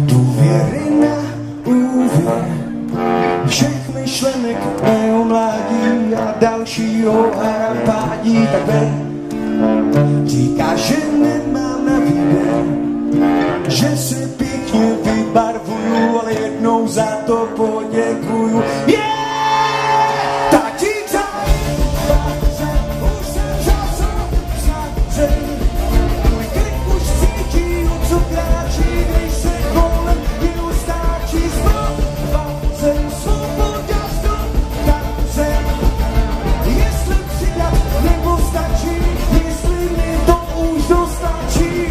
Důvěry na úvěr všech myšlenek mého mládí a dalšího harapádí. Tak říká, že nemám na výběr, že se pěkně vybarvuju, ale jednou za to poděkuju. Tak ti už jsem časem zavřen, můj krk už cítí, o co kráčí, když se kolem dílu stáčí. Znova jsem svoboda, znova jsem, jestli přidat nebo stačí, jestli mi to už dostačí.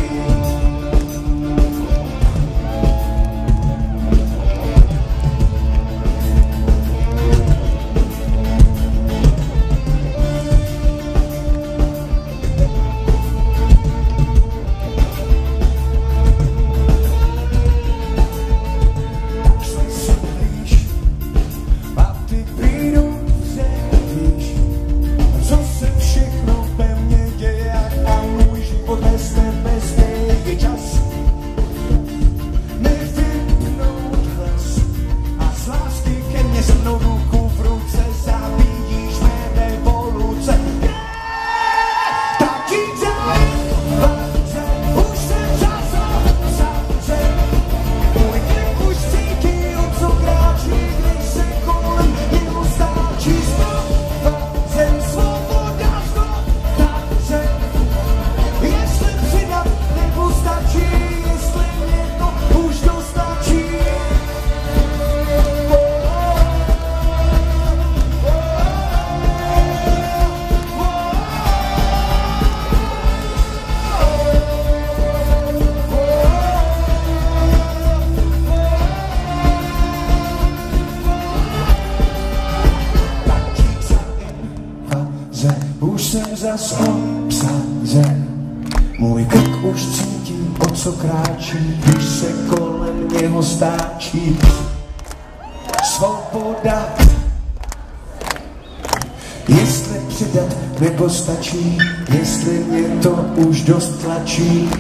Už jsem zas obsazen, můj krk už cítí, o co kráčí, když se kolem něho stáčí. Svoboda, jestli přidat nebo stačí, jestli mě to už dost tlačí.